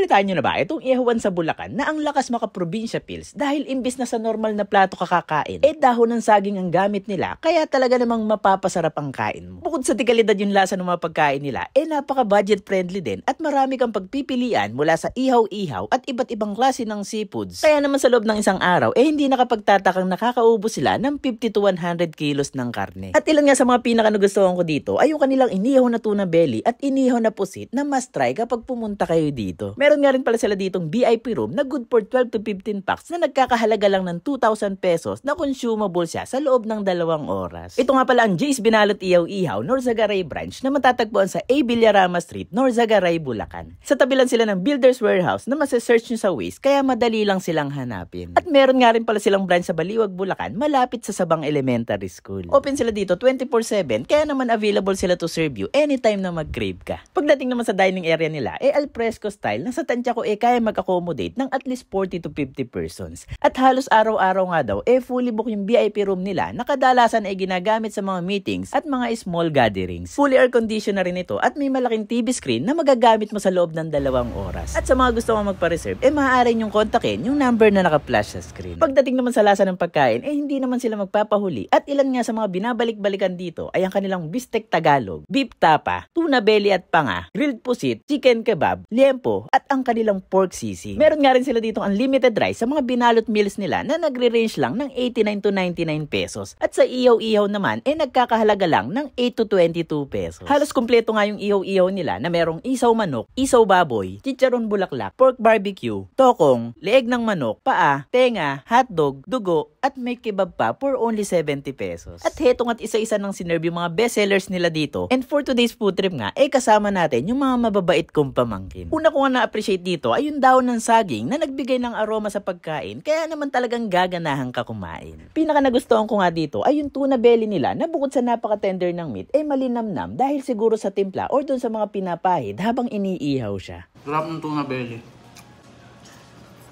Nabalitaan nyo na ba itong ihawan sa Bulacan na ang lakas maka-probinsya pills dahil imbis na sa normal na plato kakakain, dahon ng saging ang gamit nila kaya talaga namang mapapasarap ang kain mo. Bukod sa tikalidad yung lasa ng mga pagkain nila, napaka-budget friendly din at marami kang pagpipilian mula sa ihaw-ihaw at iba't ibang klase ng seafoods. Kaya naman sa loob ng isang araw, hindi nakapagtatakang nakakaubos sila ng 50 to 100 kilos ng karne. At ilan nga sa mga pinaka-nagustuhan ko dito ay yung kanilang inihaw na tuna belly at inihaw na pusit na must try kapag pumunta kayo dito. Meron nga rin pala sila ditong VIP room na good for 12 to 15 packs na nagkakahalaga lang ng 2,000 pesos na consumable siya sa loob ng 2 oras. Ito nga pala ang Jay's Binalot Ihaw-Ihaw Norzagaray branch na matatagpuan sa A. Villarama Street, Norzagaray, Bulacan. Sa tabi lang sila ng Builder's Warehouse na masa-search nyo sa Waze kaya madali lang silang hanapin. At meron nga rin pala silang branch sa Baliwag, Bulacan malapit sa Sabang Elementary School. Open sila dito 24/7 kaya naman available sila to serve you anytime na mag-crave ka. Pagdating naman sa dining area nila, al fresco style na sa tansya ko kaya mag-accommodate ng at least 40 to 50 persons. At halos araw-araw nga daw fully book yung VIP room nila na kadalasan ginagamit sa mga meetings at mga small gatherings. Fully air conditioner rin ito at may malaking TV screen na magagamit mo sa loob ng 2 oras. At sa mga gusto mong magpa-reserve, maaari nyong kontakin yung number na naka-flash sa screen. Pagdating naman sa lasa ng pagkain, hindi naman sila magpapahuli at ilan nga sa mga binabalik-balikan dito ay ang kanilang bistek Tagalog, beef tapa, tuna belly at panga, grilled pusit, chicken kebab, liempo, at ang kanilang pork sisig. Meron nga rin sila ditong unlimited rice sa mga binalot meals nila na nagre-range lang ng 89 to 99 pesos. At sa ihaw-ihaw naman, nagkakahalaga lang ng 8 to 22 pesos. Halos kumpleto nga yung ihaw-ihaw nila na merong isaw manok, isaw baboy, chicharon bulaklak, pork barbecue, tokong, leeg ng manok, paa, tenga, hotdog, dugo, at may kebab pa for only 70 pesos. At hetong at isa-isa ng sinerve yung mga bestsellers nila dito. And for today's food trip nga, kasama natin yung mga mababait kong pamangkin. Una ko nga na-appreciate dito ay yung dahon ng saging na nagbigay ng aroma sa pagkain, kaya naman talagang gaganahan ka kumain. Pinaka nagustuhan ko nga dito ay yung tuna belly nila na bukod sa napaka-tender ng meat, malinamnam dahil siguro sa timpla or dun sa mga pinapahid habang iniihaw siya. Sarap ng tuna belly.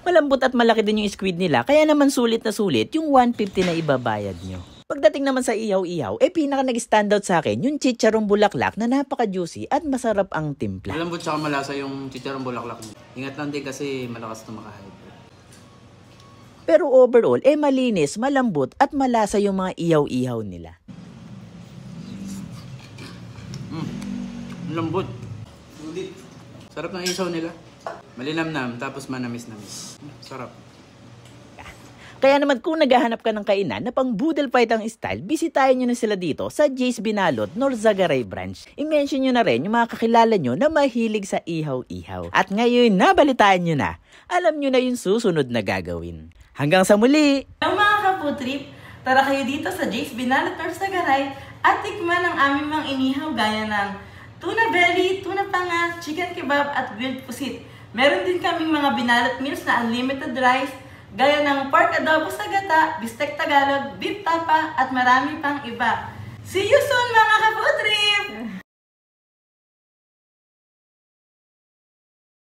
Malambot at malaki din yung squid nila, kaya naman sulit na sulit yung 150 na ibabayad nyo. Pagdating naman sa ihaw-ihaw, pinaka nag-standout sa akin yung chicharong bulaklak na napaka-juicy at masarap ang timpla. Malambot tsaka malasa yung chicharong bulaklak. Ingat lang din kasi malakas na makahid. Pero overall, malinis, malambot at malasa yung mga ihaw-ihaw nila. Lambot. Sarap ng isaw nila. Malinamnam, tapos manamis-namis. Sarap. Kaya naman kung naghahanap ka ng kainan na pang boodle fight ang style, bisitahin nyo na sila dito sa Jay's Binalot, Norzagaray branch. I-mention nyo na rin yung mga kakilala nyo na mahilig sa ihaw-ihaw. At ngayon, nabalitaan nyo na. Alam nyo na yung susunod na gagawin. Hanggang sa muli! Ang mga kaputrip, tara kayo dito sa Jay's Binalot, Norzagaray at tikman ang aming mga inihaw gaya ng tuna belly, tuna panga, chicken kebab at grilled pusit. Meron din kaming mga binalot meals na unlimited rice, gaya ng pork adobo sa gata, bistek Tagalog, beef tapa, at marami pang iba. See you soon mga kaputrip!